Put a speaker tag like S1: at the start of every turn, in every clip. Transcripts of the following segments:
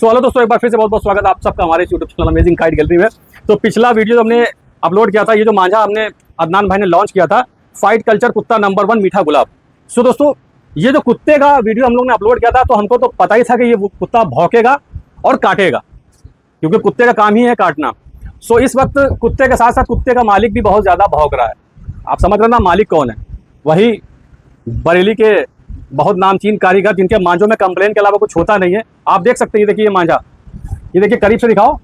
S1: So hello दोस्तों, एक बार फिर से बहुत बहुत स्वागत है आप सबका हमारे YouTube channel amazing kite gallery में। तो पिछला वीडियो हमने अपलोड किया था, ये जो मांझा हमने अदनान भाई ने लॉन्च किया था, फाइट कल्चर कुत्ता नंबर 1 मीठा गुलाब। सो दोस्तों, ये जो कुत्ते का वीडियो हम लोग ने अपलोड किया था, तो हमको तो पता ही था कि ये कुत्ता भौंकेगा और काटेगा, क्योंकि कुत्ते का काम ही है काटना। सो इस वक्त कुत्ते के साथ साथ कुत्ते का मालिक भी बहुत ज़्यादा भौंक रहा है। आप समझ रहे ना मालिक कौन है? वही बरेली के बहुत नामचीन कारीगर जिनके मांझों में कंप्लेन के अलावा कुछ होता नहीं है। आप देख सकते हैं, ये देखिए ये मांझा, ये देखिए करीब से दिखाओ,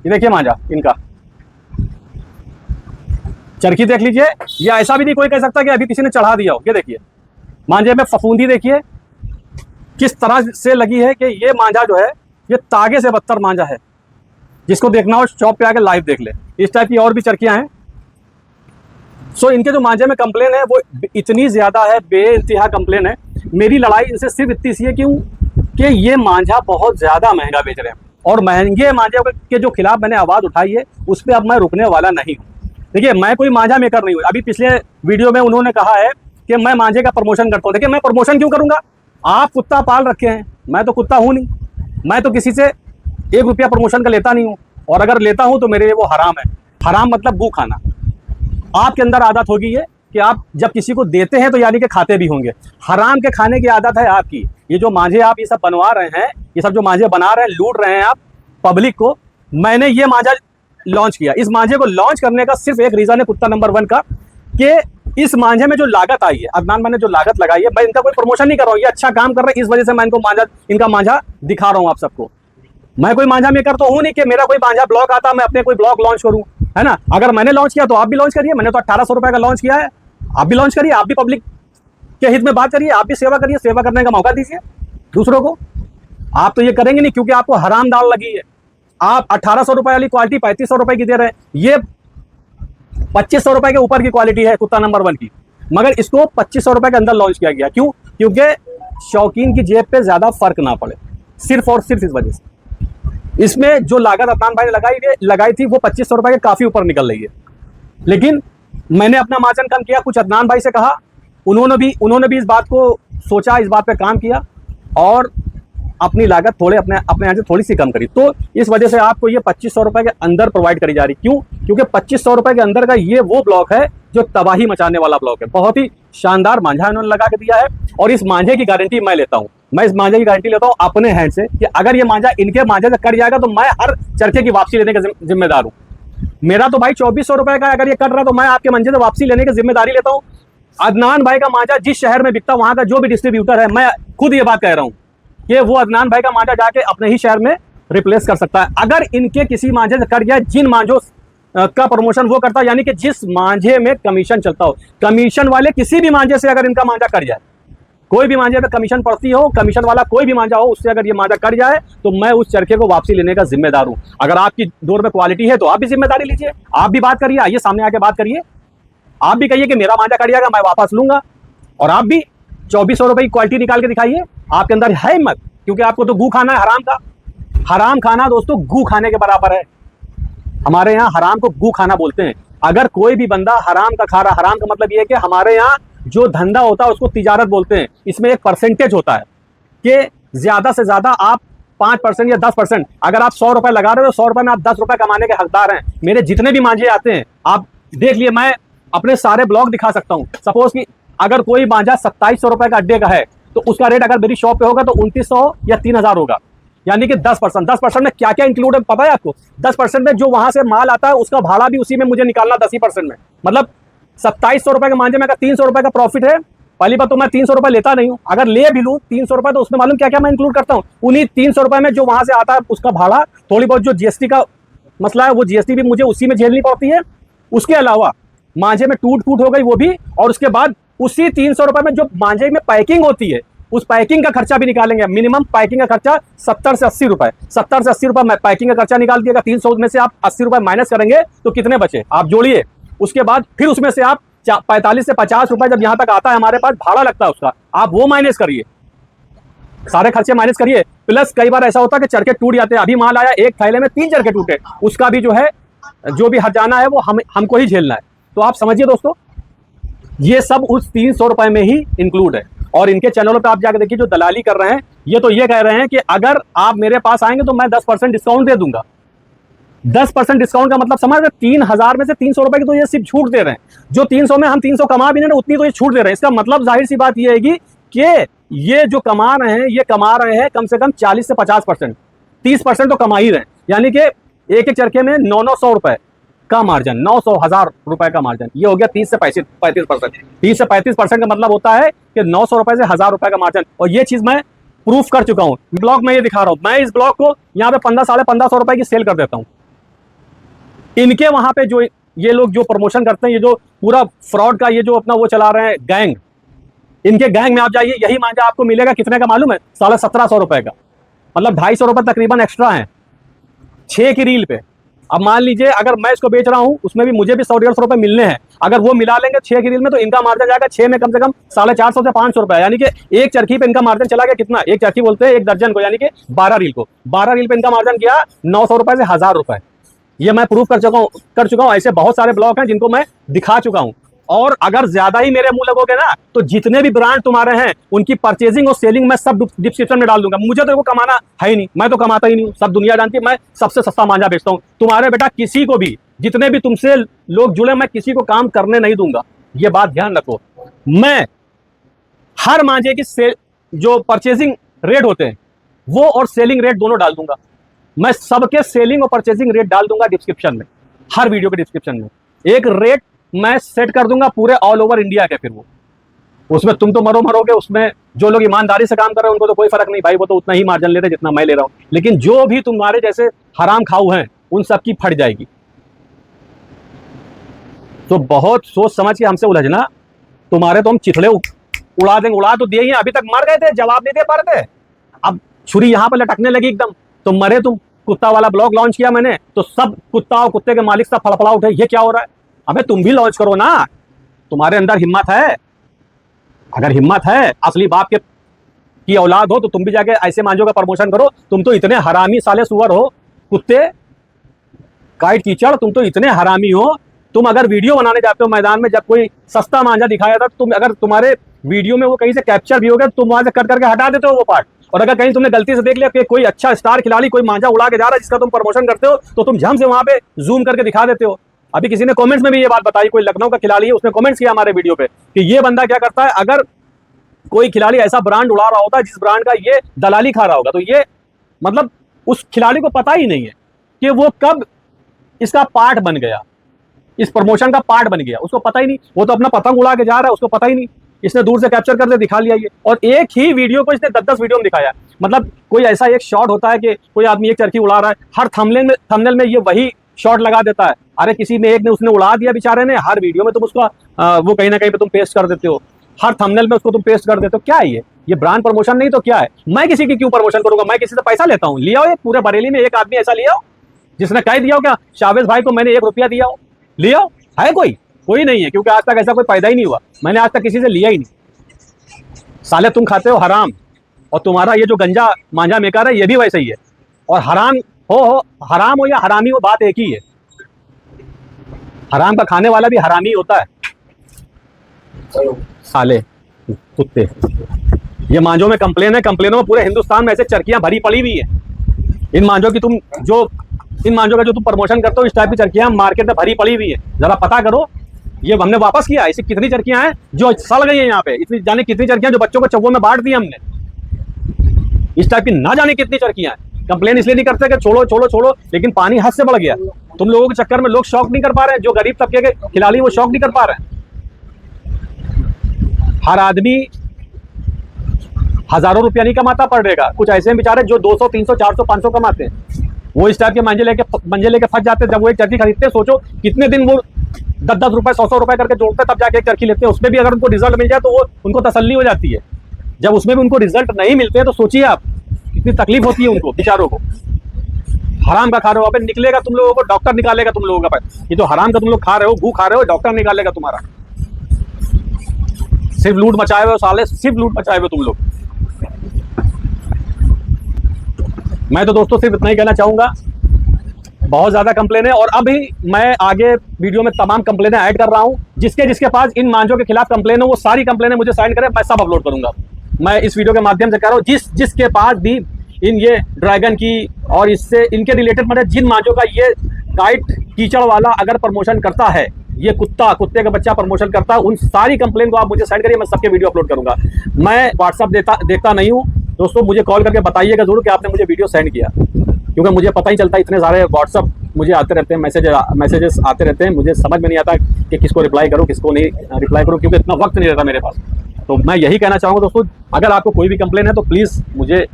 S1: ये देखिए मांझा इनका, चरखी देख लीजिए। ये ऐसा भी नहीं कोई कह सकता कि अभी किसी ने चढ़ा दिया हो। ये देखिए मांझे में फफूंदी देखिए किस तरह से लगी है कि ये मांझा जो है ये तागे से बदतर मांझा है। जिसको देखना हो शॉप पे आके लाइव देख ले। इस टाइप की और भी चरखियां हैं। सो इनके जो मांझे में कंप्लेन है वो इतनी ज़्यादा है, बेइंतहा कंप्लेन है। मेरी लड़ाई इनसे सिर्फ इतनी सी है क्यों कि ये मांझा बहुत ज़्यादा महंगा बेच रहे हैं, और महंगे मांझे के जो खिलाफ मैंने आवाज़ उठाई है उस पर अब मैं रुकने वाला नहीं हूँ। देखिए, मैं कोई मांझा मेकर नहीं हूँ। अभी पिछले वीडियो में उन्होंने कहा है कि मैं मांझे का प्रमोशन करता हूँ। देखिए, मैं प्रमोशन क्यों करूँगा? आप कुत्ता पाल रखे हैं, मैं तो कुत्ता हूँ नहीं। मैं तो किसी से 1 रुपया प्रमोशन का लेता नहीं हूँ, और अगर लेता हूँ तो मेरे लिए वो हराम है। हराम मतलब गू खाना। आपके अंदर आदत होगी ये कि आप जब किसी को देते हैं तो यानी कि खाते भी होंगे। हराम के खाने की आदत है आपकी। ये जो मांझे आप ये सब बनवा रहे हैं, ये सब जो मांझे बना रहे हैं, लूट रहे हैं आप पब्लिक को। मैंने ये मांझा लॉन्च किया। इस मांझे को लॉन्च करने का सिर्फ एक रीज़न है कुत्ता नंबर 1 का, कि इस मांझे में जो लागत आई है, अदनान मैंने जो लागत लगाई है, मैं इनका कोई प्रमोशन नहीं कर रहा हूँ। ये अच्छा काम कर रहे हैं, इस वजह से मैं इनका मांझा दिखा रहा हूँ आप सबको। मैं कोई मांझा मेकर तो हूँ नहीं कि मेरा कोई मांझा ब्लॉग आता मैं अपने कोई ब्लॉग लॉन्च करूँ, है ना। अगर मैंने लॉन्च किया तो आप भी लॉन्च करिए। मैंने तो 1800 रुपये का लॉन्च किया है, आप भी लॉन्च करिए। आप भी पब्लिक के हित में बात करिए, आप भी सेवा करिए। सेवा करने का मौका दीजिए दूसरों को। आप तो ये करेंगे नहीं क्योंकि आपको हराम दाल लगी है। आप 1800 रुपये वाली क्वालिटी 3500 रुपये की दे रहे हैं। ये 2500 रुपये के ऊपर की क्वालिटी है कुत्ता नंबर 1 की, मगर इसको 2500 रुपये के अंदर लॉन्च किया गया। क्यों? क्योंकि शौकीन की जेब पे ज़्यादा फर्क ना पड़े, सिर्फ और सिर्फ इस वजह से। इसमें जो लागत अदनान भाई ने लगाई थी वो 2500 रुपये के काफ़ी ऊपर निकल रही है। लेकिन मैंने अपना मार्जिन कम किया, कुछ अदनान भाई से कहा, उन्होंने भी इस बात को सोचा, इस बात पे काम किया और अपनी लागत अपने यहाँ से थोड़ी सी कम करी। तो इस वजह से आपको ये 2500 रुपये के अंदर प्रोवाइड करी जा रही। क्यों? क्योंकि 2500 रुपये के अंदर का ये वो ब्लॉक है जो तबाही मचाने वाला ब्लॉक है। बहुत ही शानदार मांझा इन्होंने लगा के दिया है, और इस मांझे की गारंटी मैं लेता हूँ। मैं इस मांझे की गारंटी लेता हूँ अपने हैंड से कि अगर ये मांझा इनके मांझे से कट जाएगा तो मैं हर चरखे की वापसी लेने का जिम्मेदार हूँ। मेरा तो भाई 2400 रुपये का अगर ये कट रहा है तो मैं आपके मांझे से वापसी लेने की जिम्मेदारी लेता हूँ। अदनान भाई का मांझा जिस शहर में बिकता है वहाँ का जो भी डिस्ट्रीब्यूटर है, मैं खुद ये बात कह रहा हूँ कि वो अदनान भाई का मांझा जाके अपने ही शहर में रिप्लेस कर सकता है। अगर इनके किसी मांझे से कट जाए, जिन मांझों का प्रमोशन वो करता है, यानी कि जिस मांझे में कमीशन चलता हो, कमीशन वाले किसी भी मांझे से अगर इनका मांझा कट जाए, कोई भी मांझे पे कमीशन पड़ती हो, कमीशन वाला कोई भी मांझा हो, उससे अगर ये मांझा कट जाए तो मैं उस चरखे को वापसी लेने का जिम्मेदार हूं। अगर आपकी डोर में क्वालिटी है तो आप भी जिम्मेदारी लीजिए, आप भी बात करिए, आइए सामने आके बात करिए। आप भी कहिए कि मेरा मांझा कट जाएगा, मैं वापस लूंगा। और आप भी 2400 रुपये की क्वालिटी निकाल के दिखाइए। आपके अंदर है हिम्मत, क्योंकि आपको तो गू खाना है हराम का। हराम खाना दोस्तों गू खाने के बराबर है। हमारे यहाँ हराम को गू खाना बोलते हैं। अगर कोई भी बंदा हराम का खा रहा, हराम का मतलब ये है कि हमारे यहाँ जो धंधा होता है उसको तिजारत बोलते हैं। इसमें एक परसेंटेज होता है कि ज़्यादा से ज़्यादा आप 5% या 10%, अगर आप 100 रुपये लगा रहे हो तो 100 रुपये में आप 10 रुपये कमाने के हकदार हैं। मेरे जितने भी मांझे आते हैं आप देख लिए, मैं अपने सारे ब्लॉग दिखा सकता हूँ। सपोज कि अगर कोई मांझा 2700 रुपये का अड्डे का है तो उसका रेट अगर मेरी शॉप पे होगा तो 2900 या 3000 होगा, यानी कि 10% में क्या क्या इंक्लूड है पता है आपको? 10% में जो वहां से माल आता है उसका भाड़ा भी उसी में मुझे निकालना 10% में। मतलब 2700 रुपये के मांझे में अगर 300 रुपये का प्रॉफिट है, पहली बात तो मैं 300 रुपये लेता नहीं हूँ। अगर ले भी लूँ 300 रुपये तो उसमें मालूम क्या क्या मैं इंक्लूड करता हूँ। उन्हीं 300 रुपये में जो वहां से आता है उसका भाड़ा, थोड़ी बहुत जो जीएसटी का मसला है वो जीएसटी भी मुझे उसी में झेलनी पड़ती है। उसके अलावा मांझे में टूट फूट हो गई वो भी, और उसके बाद उसी 300 रुपये में जो मांझे में पैकिंग होती है उस पैकिंग का खर्चा भी निकालेंगे। मिनिमम पैकिंग का खर्चा 70 से 80 रुपये, 70 से 80 रुपये मैं पैकिंग का खर्चा निकाल दिएगा। 300 में से आप 80 रुपये माइनस करेंगे तो कितने बचे आप जोड़िए। उसके बाद फिर उसमें से आप 45 से 50 रुपये जब यहाँ तक आता है हमारे पास भाड़ा लगता है उसका, आप वो माइनस करिए, सारे खर्चे माइनस करिए। प्लस कई बार ऐसा होता है कि चरखे टूट जाते हैं। अभी माल आया, एक थैले में 3 चरखे टूटे, उसका भी जो है जो भी हर्जाना है वो हमको ही झेलना है। तो आप समझिए दोस्तों, ये सब उस 300 रुपये में ही इंक्लूड है। और इनके चैनलों पे आप जाकर देखिए जो दलाली कर रहे हैं ये तो ये कह रहे हैं कि अगर आप मेरे पास आएंगे तो मैं 10% डिस्काउंट दे दूंगा। 10% डिस्काउंट का मतलब समझ रहे, 3,000 में से 300 रुपए की तो ये सिर्फ छूट दे रहे हैं। जो 300 में हम 300 कमा भी नहीं ना, उतनी तो ये छूट दे रहे हैं। इसका मतलब जाहिर सी बात ये है कि ये जो कमा रहे हैं, ये कमा रहे हैं कम से कम 40 से 50%, 30% तो कमा ही रहे हैं। यानी कि एक एक चरखे में 900 रुपए का मार्जिन, 900 1000 रुपए का मार्जिन, ये हो गया 30 से 35%। 30 से 35% का मतलब होता है कि 900 रुपए से 1000 रुपए का मार्जिन। और ये चीज मैं प्रूफ कर चुका हूं, ब्लॉग में ये दिखा रहा हूं। मैं इस ब्लॉग को यहाँ पे 1500-1550 रुपए की सेल कर देता हूं। इनके वहां पे जो ये लोग जो प्रमोशन करते हैं, ये जो पूरा फ्रॉड का ये जो अपना वो चला रहे हैं गैंग, इनके गैंग में आप जाइए, यही मांझा आपको मिलेगा कितने का मालूम है? 1750 रुपए का, मतलब 250 रुपए तकरीबन एक्स्ट्रा है 6 की रील पे। अब मान लीजिए अगर मैं इसको बेच रहा हूं, उसमें भी मुझे भी 100-150 रुपए मिलने हैं, अगर वो मिला लेंगे 6 की रील में, तो इनका मार्जिन जाएगा 6 में कम से कम 450 से 500 रुपए। यानी कि एक चरखी पे इनका मार्जिन चला गया कितना? एक चरखी बोलते हैं एक दर्जन को, यानी कि 12 रील को, 12 रील पे इनका मार्जिन गया 900 रुपए से 1000 रुपए। ये मैं प्रूफ कर चुका हूं। ऐसे बहुत सारे ब्लॉग हैं जिनको मैं दिखा चुका हूं। और अगर ज्यादा ही मेरे मुंह लगोगे ना, तो जितने भी ब्रांड तुम्हारे हैं उनकी परचेजिंग और सेलिंग मैं सब डिस्क्रिप्शन में डाल दूंगा। मुझे तो वो कमाना है ही नहीं, मैं तो कमाता ही नहीं, सब दुनिया जानती है मैं सबसे सस्ता मांझा बेचता हूं। तुम्हारे बेटा किसी को भी, जितने भी तुमसे लोग जुड़े, मैं किसी को काम करने नहीं दूंगा, ये बात ध्यान रखो। मैं हर मांझे की जो परचेजिंग रेट होते हैं वो और सेलिंग रेट दोनों डाल दूंगा। मैं सबके सेलिंग और परचेजिंग रेट डाल दूंगा डिस्क्रिप्शन में, हर वीडियो के डिस्क्रिप्शन में एक रेट मैं सेट कर दूंगा पूरे ऑल ओवर इंडिया के। फिर वो उसमें तुम तो मरोगे, उसमें जो लोग ईमानदारी से काम कर रहे हैं उनको तो कोई फर्क नहीं भाई, वो तो उतना ही मार्जिन ले रहे जितना मैं ले रहा हूं। लेकिन जो भी तुम्हारे जैसे हराम खाऊ हैं उन सबकी फट जाएगी। तो बहुत सोच समझ के हमसे उलझना, तुम्हारे तो हम चिथड़े उड़ा देंगे। उड़ा तो दिए ही, अभी तक मर गए थे, जवाब नहीं दे पा रहे थे, अब छुरी यहां पर लटकने लगी एकदम, तो मरे तुम। कुत्ता वाला ब्लॉग लॉन्च किया मैंने तो सब कुत्ता और कुत्ते के मालिक सब फड़फड़ा उठे, ये क्या हो रहा है? अबे तुम भी लॉन्च करो ना, तुम्हारे अंदर हिम्मत है। अगर हिम्मत है, असली बाप के की औलाद हो, तो तुम भी जाके ऐसे मांझों का प्रमोशन करो। तुम तो इतने हरामी साले सुअर हो, कुत्ते काइट कीचड़, तुम तो इतने हरामी हो। तुम अगर वीडियो बनाने जाते हो मैदान में, जब कोई सस्ता मांझा दिखाया था, तुम अगर तुम्हारे वीडियो में वो कहीं से कैप्चर भी हो गया, तुम वहां से कट करके हटा देते हो वो पार्ट। और अगर कहीं तुमने गलती से देख लिया कि कोई अच्छा स्टार खिलाड़ी कोई मांझा उड़ा के जा रहा है जिसका तुम प्रमोशन करते हो, तो तुम झम से वहां पे जूम करके दिखा देते हो। अभी किसी ने कमेंट्स में भी ये बात बताई, कोई लखनऊ का खिलाड़ी है, उसने कमेंट्स किया हमारे वीडियो पे कि ये बंदा क्या करता है, अगर कोई खिलाड़ी ऐसा ब्रांड उड़ा रहा होता है जिस ब्रांड का ये दलाली खा रहा होगा, तो ये मतलब उस खिलाड़ी को पता ही नहीं है कि वो कब इसका पार्ट बन गया, इस प्रमोशन का पार्ट बन गया, उसको पता ही नहीं। वो तो अपना पतंग उड़ा के जा रहा है, उसको पता ही नहीं। इसने दूर से कैप्चर करके दिखा लिया ये, और एक ही वीडियो को इसने 10-10 वीडियो में दिखाया। मतलब कोई ऐसा एक शॉट होता है कि कोई आदमी एक चरखी उड़ा रहा है, हर थंबनेल में ये वही शॉट लगा देता है। अरे किसी ने एक ने उसने उड़ा दिया बेचारे ने, हर वीडियो में तुम उसका वो कहीं ना कहीं पे तुम पेस्ट कर देते हो, हर थंबनेल में उसको तुम पेस्ट कर देते हो। क्या है ये ब्रांड प्रमोशन नहीं तो क्या है? मैं किसी की क्यों प्रमोशन करूंगा? मैं किसी से पैसा लेता हूँ? लिया हो ये पूरे बरेली में एक आदमी ऐसा लिया हो जिसने कह दिया हो क्या शावेज भाई को मैंने 1 रुपया दिया हो? लिया हो? है कोई नहीं है, क्योंकि आज तक ऐसा कोई पैदा ही नहीं हुआ। मैंने आज तक किसी से लिया ही नहीं। साले तुम खाते हो हराम, और तुम्हारा ये जो गंजा मांझा मेकर है ये भी वैसे ही है। और हराम हराम हो या हरामी हो, बात एक ही है। हराम का खाने वाला भी हरामी होता है। साले कुत्ते, ये मांझों में कंप्लेन है, कंप्लेनों में पूरे हिंदुस्तान में ऐसे चरखियां भरी पड़ी हुई है। इन मांझों का जो तुम प्रमोशन करते हो, इस टाइप की चरखियां मार्केट में भरी पड़ी हुई है। जरा पता करो, ये हमने वापस किया। ऐसी कितनी चरखियां हैं जो सड़ गई हैं यहाँ पे, इतनी जाने कितनी चरखियां जो बच्चों को चौवों में बांट दी हमने। इस टाइप की ना जाने कितनी चरखियां हैं। कंप्लेन इसलिए नहीं करते कि छोड़ो, लेकिन पानी हद से बढ़ गया। तुम लोगों के चक्कर में लोग शौक नहीं कर पा रहे हैं, जो गरीब तबके के खिलाड़ी वो शौक नहीं कर पा रहे हैं। हर आदमी हजारों रुपया नहीं कमाता पर डे का, कुछ ऐसे हैं बेचारे जो 200, 300, 400, 500 कमाते हैं। वो इस टाइप के मंजे लेके फंस जाते हैं। जब वो एक चरखी खरीदते हैं, सोचो कितने दिन वो 10-10 रुपए, 100-100 रुपए करके जोड़ते हैं, तब जाके एक चरखी लेते हैं। उसमें भी अगर उनको रिजल्ट मिल जाए तो वो उनको तसल्ली हो जाती है। जब उसमें भी उनको रिजल्ट नहीं मिलते हैं तो सोचिए आप कितनी तकलीफ होती है उनको बेचारों को। हराम का खा रहे हो, अब निकलेगा तुम लोगों को, डॉक्टर निकालेगा तुम लोगों का पैसा। ये जो हराम का तुम लोग खा रहे हो, भूख खा रहे हो, डॉक्टर निकालेगा तुम्हारा। सिर्फ लूट मचाए हुए साले, सिर्फ लूट मचाए हुए तुम लोग। मैं तो दोस्तों सिर्फ इतना ही कहना चाहूंगा, बहुत ज्यादा कंप्लेन है और अभी मैं आगे वीडियो में तमाम कंप्लेनें ऐड कर रहा हूं। जिसके पास इन मांझों के खिलाफ कंप्लेन हो वो सारी कंप्लेनें मुझे साइन करें, मैं सब अपलोड करूंगा। मैं इस वीडियो के माध्यम से कह रहा हूँ, जिसके पास भी इन ये ड्रैगन की और इससे इनके रिलेटेड मतलब जिन मांझों का ये काइट कीचड़ वाला अगर प्रमोशन करता है, ये कुत्ते का बच्चा प्रमोशन करता है, उन सारी कंप्लेन को आप मुझे सेंड करिए, मैं सबके वीडियो अपलोड करूंगा। मैं व्हाट्सअप देखता नहीं हूँ दोस्तों, मुझे कॉल करके बताइएगा जरूर कि आपने मुझे वीडियो सेंड किया, क्योंकि मुझे पता ही चलता है, इतने सारे व्हाट्सअप मुझे आते रहते हैं, मैसेजेस आते रहते हैं, मुझे समझ में नहीं आता कि किसको रिप्लाई करूँ किसको नहीं रिप्लाई करूँ, क्योंकि इतना वक्त नहीं रहता मेरे पास। तो मैं यही कहना चाहूँगा दोस्तों, अगर आपको कोई भी कंप्लेन है तो प्लीज़ मुझे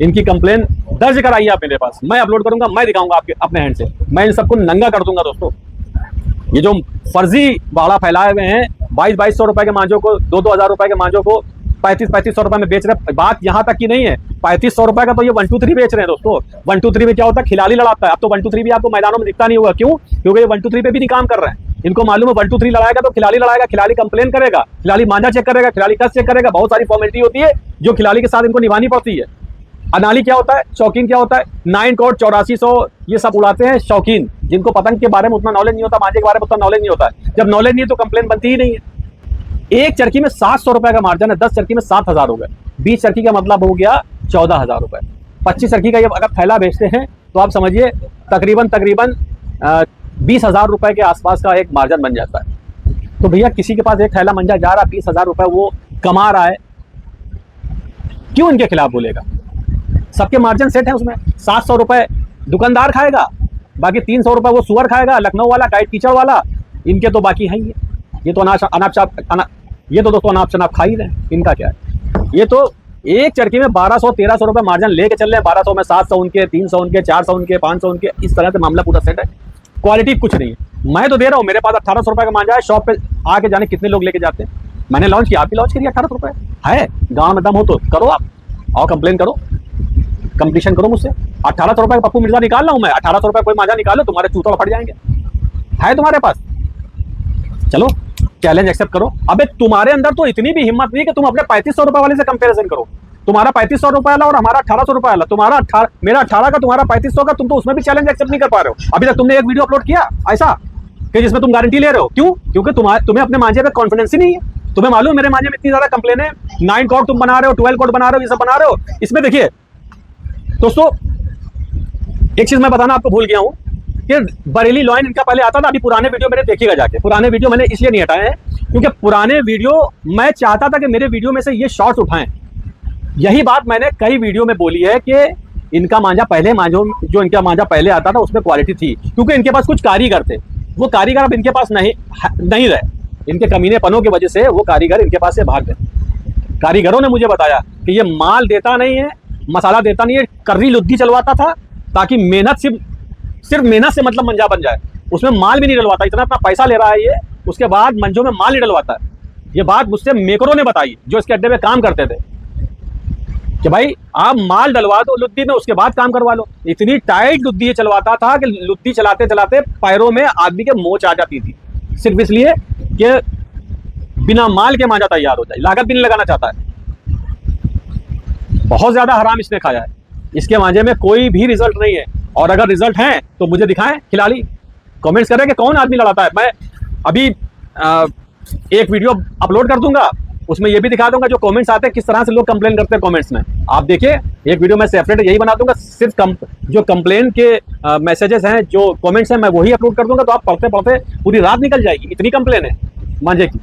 S1: इनकी कंप्लेन दर्ज कराइए आप मेरे पास, मैं अपलोड करूंगा, मैं दिखाऊंगा आपके अपने हैंड से, मैं इन सबको नंगा कर दूंगा दोस्तों। ये जो फर्जी बाड़ा फैलाए हुए हैं, 2200 रुपए के मांझों को 2-2 हज़ार रुपए के मांझों को 3500 रुपए में बेच रहे हैं। बात यहाँ तक की नहीं है, 3500 रुपए का तो ये 1 2 3 बेच रहे हैं दोस्तों। 1 2 3 में क्या होता है, खिलाड़ी लड़ाता है। अब तो 1 2 3 भी आपको मैदानों में दिखता नहीं होगा, क्यों? क्योंकि ये 1 2 3 पे भी नहीं काम कर रहे हैं। इनको मालूम है 1 2 3 लड़ाएगा तो खिलाड़ी लड़ाएगा, खिलाड़ी कंप्लेन करेगा, खिलाड़ी मांझा चेक करेगा, खिलाड़ी कस चेक करेगा, बहुत सारी फॉर्मेलिटी होती है जो खिलाड़ी के साथ इनको निभानी पड़ती है। अनाली क्या होता है, शौकीन क्या होता है, 9 करोड़ 8400 ये सब उड़ाते हैं शौकीन, जिनको पतंग के बारे में उतना नॉलेज नहीं होता, मांझे के बारे में उतना नॉलेज नहीं होता है। जब नॉलेज नहीं है तो कंप्लेन बनती ही नहीं है। एक चरखी में 700 रुपए का मार्जिन है, 10 चरखी में 7000 हो गए, 20 चरखी का मतलब हो गया 14000 रुपए। 25 चरखी का ये अगर थैला बेचते हैं तो आप समझिए तकरीबन 20,000 रुपए के आसपास का एक मार्जिन बन जाता है। तो भैया किसी के पास एक थैला मंजा जा रहा, 20,000 रुपए वो कमा रहा है, क्यों इनके खिलाफ बोलेगा? सबके मार्जिन सेट है उसमें। 700 रुपए दुकानदार खाएगा, बाकी 300 रुपए वो सुअर खाएगा, लखनऊ वाला काइट कीचड़ वाला, इनके तो बाकी है ही। ये तो ये तो दोस्तों अनाप शनाप खा ही रहे हैं, इनका क्या है? ये तो एक चरखी में 1200-1300 रुपए मार्जिन लेके चल रहे हैं, 1200 में 700 उनके, 300 उनके, 400 उनके, 500 उनके, इस तरह से मामला पूरा सेट है। क्वालिटी कुछ नहीं है। मैं तो दे रहा हूँ, मेरे पास 1800 रुपए का मांझा है, शॉप पे आके जाने कितने लोग लेके जाते हैं। मैंने लॉन्च किया, आप भी लॉन्च करिए, 1800 रुपए है, गाँव में दम हो तो करो आप, और कंप्लेन करो, कंपटीशन करो मुझसे। 1800 रुपए का पप्पू मिर्जा निकाल रहा हूं मैं, 1800 रुपए कोई मांझा निकालो, तुम्हारे चूतड़ फट जाएंगे। है तुम्हारे पास, चलो चैलेंज एक्सेप्ट करो। अबे तुम्हारे अंदर तो इतनी भी हिम्मत नहीं कि तुम अपने 3500 रुपए वाले से कंपैरिजन करो। तुम्हारा 3500 रुपए वाला और हमारा 1800 रुपए वाला, तुम्हारा मेरा 18 का, तुम्हारा 3500 का, तुम तो उसमें भी चैलेंज एक्सेप्ट नहीं कर पा रहे हो। अभी तक तुमने एक वीडियो अपलोड किया ऐसा कि जिसमें तुम गारंटी ले रहे हो, क्यों? क्योंकि तुम्हें अपने मांझे पे कॉन्फिडेंस ही नहीं है। तुम्हें मालूम मेरे मांझे में इतनी ज्यादा कंप्लेन है, 9 करोड़ तुम बना रहे हो, 12 करोड़ बना रहे हो, ये सब बना रहे हो। इसमें देखिए दोस्तों, एक चीज मैं बताना आपको भूल गया हूं कि बरेली लॉइन इनका पहले आता था। अभी पुराने वीडियो मेरे देखिएगा जाके, पुराने वीडियो मैंने इसलिए नहीं हटाए हैं क्योंकि पुराने वीडियो मैं चाहता था कि मेरे वीडियो में से ये शॉर्ट्स उठाएं। यही बात मैंने कई वीडियो में बोली है कि इनका मांझा पहले जो इनका मांझा पहले आता था उसमें क्वालिटी थी, क्योंकि इनके पास कुछ कारीगर थे। वो कारीगर अब इनके पास नहीं रहे, इनके कमीनेपनों की वजह से वो कारीगर इनके पास से भाग गए। कारीगरों ने मुझे बताया कि ये माल देता नहीं है, मसाला देता नहीं है, कर्री लुद्दी चलवाता था ताकि मेहनत सिर्फ मेहनत से मतलब मंजा बन जाए, उसमें माल भी नहीं डलवाता। इतना पैसा ले रहा है ये, उसके बाद मंजों में माल नहीं डलवाता है। ये बात मुझसे मेकरों ने बताई जो इसके अड्डे में काम करते थे कि भाई आप माल डलवा दो लुद्दी में, उसके बाद काम करवा लो। इतनी टाइट लुद्दी चलवाता था कि लुद्दी चलाते चलाते पैरों में आदमी के मोच आ जाती थी, सिर्फ इसलिए कि बिना माल के मांझा तैयार हो जाए, लागत भी नहीं लगाना चाहता है। बहुत ज्यादा हराम इसने खाया है, इसके मांझे में कोई भी रिजल्ट नहीं है। और अगर रिजल्ट है तो मुझे दिखाएं, खिलाड़ी कमेंट्स करें कि कौन आदमी लड़ाता है। मैं अभी एक वीडियो अपलोड कर दूंगा, उसमें ये भी दिखा दूंगा जो कमेंट्स आते हैं किस तरह से लोग कंप्लेन करते हैं कमेंट्स में। आप देखिए, एक वीडियो में सेपरेट यही बना दूंगा, सिर्फ जो कंप्लेन के मैसेजेस हैं, जो कमेंट्स हैं, मैं वही अपलोड कर दूंगा। तो आप पढ़ते पढ़ते पूरी रात निकल जाएगी, इतनी कंप्लेन है मांझे की।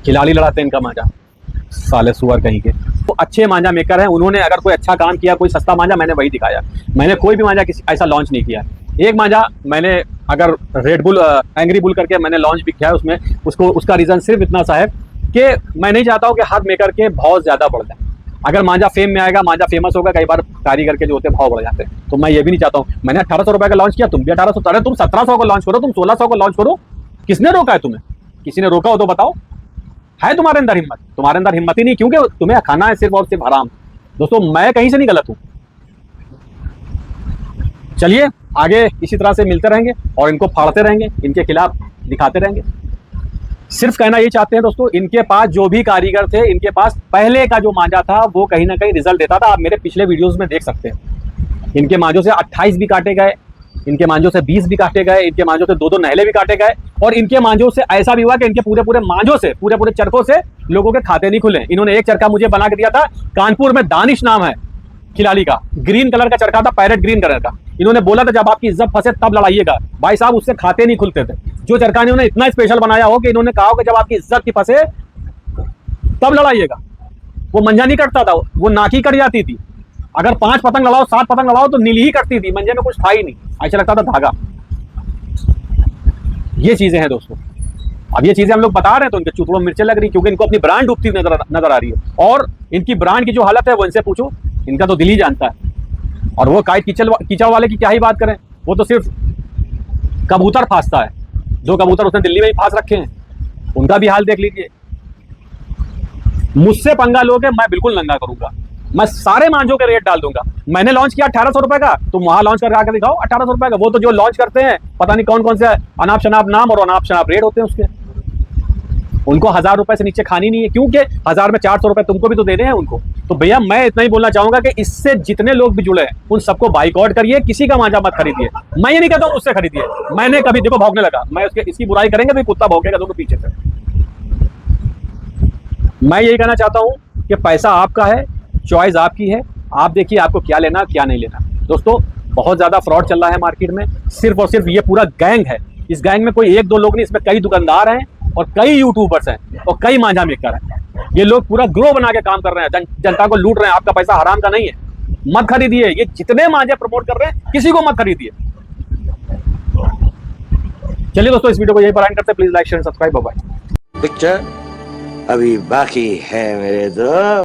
S1: खिलाड़ी लड़ाते हैं इनका मांझा, साले सुअर कहीं के। तो अच्छे मांझा मेकर हैं, उन्होंने अगर कोई अच्छा काम किया, कोई सस्ता मांझा, मैंने वही दिखाया। मैंने कोई भी मांझा किसी ऐसा लॉन्च नहीं किया। एक मांझा मैंने अगर रेड बुल एंग्री बुल करके मैंने लॉन्च भी किया है, उसमें उसका रीज़न सिर्फ इतना सा है कि मैं नहीं चाहता हूँ कि हर मेकर के बहुत ज़्यादा बढ़ जाए। अगर मांझा फेम में आएगा, मांझा फेमस होगा, कई बार कारीगर के जो होते हैं भाव बढ़ जाते हैं, तो मैं ये भी नहीं चाहता हूँ। मैंने 1800 रुपये का लॉन्च किया, तुम भी 1800, अरे तुम 1700 को लॉन्च करो, तुम 1600 को लॉन्च करो। किसने रोका है तुम्हें? किसी ने रोका हो तो बताओ। है तुम्हारे अंदर हिम्मत? तुम्हारे अंदर हिम्मत ही नहीं, क्योंकि तुम्हें खाना है सिर्फ और सिर्फ हराम। दोस्तों मैं कहीं से नहीं गलत हूं। चलिए आगे इसी तरह से मिलते रहेंगे और इनको फाड़ते रहेंगे, इनके खिलाफ दिखाते रहेंगे। सिर्फ कहना ये चाहते हैं दोस्तों, इनके पास जो भी कारीगर थे, इनके पास पहले का जो मांझा था वो कहीं ना कहीं रिजल्ट देता था। आप मेरे पिछले वीडियोस में देख सकते हैं, इनके मांझों से 28 भी काटे गए, इनके मांझों से 20 भी काटे गए, इनके मांझों से 2-2 नहले भी काटे गए, और इनके मांझों से ऐसा भी हुआ कि इनके पूरे पूरे मांझों से, पूरे पूरे चरखों से लोगों के खाते नहीं खुले। इन्होंने एक चरखा मुझे बना के दिया था, कानपुर में दानिश नाम है खिलाड़ी का, ग्रीन कलर का चरखा था, पैरेट ग्रीन कलर का। इन्होंने बोला था जब आपकी इज्जत फंसे तब लड़ाइएगा। भाई साहब उससे खाते नहीं खुलते थे। जो चरखा इन्होंने इतना स्पेशल बनाया हो कि इन्होंने कहा हो कि जब आपकी इज्जत की फंसे तब लड़ाइएगा। वो मंजा नहीं कटता था, वो नाकी कट जाती थी। अगर 5 पतंग लड़ाओ, 7 पतंग लड़ाओ तो नीली ही कटती थी, मंजे में कुछ था ही नहीं, ऐसा लगता था धागा। ये चीजें हैं दोस्तों। अब ये चीजें हम लोग बता रहे हैं तो इनके चुटड़ों में मिर्चें लग रही, क्योंकि इनको अपनी ब्रांड डूबती नजर आ रही है। और इनकी ब्रांड की जो हालत है वो इनसे पूछो, इनका तो दिल ही जानता है। और वो काइट कीचड़ वाले की क्या ही बात करें, वो तो सिर्फ कबूतर फांसता है। 2 कबूतर उसने दिल्ली में ही फांस रखे हैं, उनका भी हाल देख लीजिए। मुझसे पंगा लोगे मैं बिल्कुल नंगा करूंगा, मैं सारे मांझों के रेट डाल दूंगा। मैंने लॉन्च किया 1800 रुपए का, तुम वहां लॉन्च करके आकर दिखाओ 1800 रुपए का। वो तो जो लॉन्च करते हैं पता नहीं कौन कौन से अनाप शनाप नाम और अनाप शनाप रेट होते हैं उसके। उनको 1000 रुपए से नीचे खानी नहीं है, क्योंकि 1000 में 400 रुपए तुमको भी तो देने हैं उनको। तो भैया मैं इतना ही बोलना चाहूंगा कि इससे जितने लोग भी जुड़े हैं उन सबको बाइकआउट करिए, किसी का मांझा मत खरीदिए। मैं ये नहीं कहता हूं उससे खरीदिए, मैंने कभी देखो भौंकने लगा, मैं इसकी बुराई करेंगे तो कुत्ता भौंकेगा दोनों पीछे से। मैं यही कहना चाहता हूं कि पैसा आपका है, चॉइस आपकी है, आप देखिए आपको क्या लेना क्या नहीं लेना। दोस्तों बहुत ज्यादा फ्रॉड चल रहा है मार्केट में, सिर्फ और सिर्फ ये पूरा गैंग है। इस गैंग में कोई 1-2 लोग नहीं, इसमें कई दुकानदार हैं और कई यूट्यूबर्स हैं और कई मांझा मेकर हैं। ये लोग पूरा ग्रो बना के काम कर रहे हैं, जनता को लूट रहे हैं। आपका पैसा हराम का नहीं है, मत खरीदिए। ये जितने मांझे प्रमोट कर रहे हैं किसी को मत खरीदिए। चलिए दोस्तों इस वीडियो को यही पर एंड करते हैं। Please like share subscribe, bye.
S2: Picture अभी बाकी है मेरे दोस्त।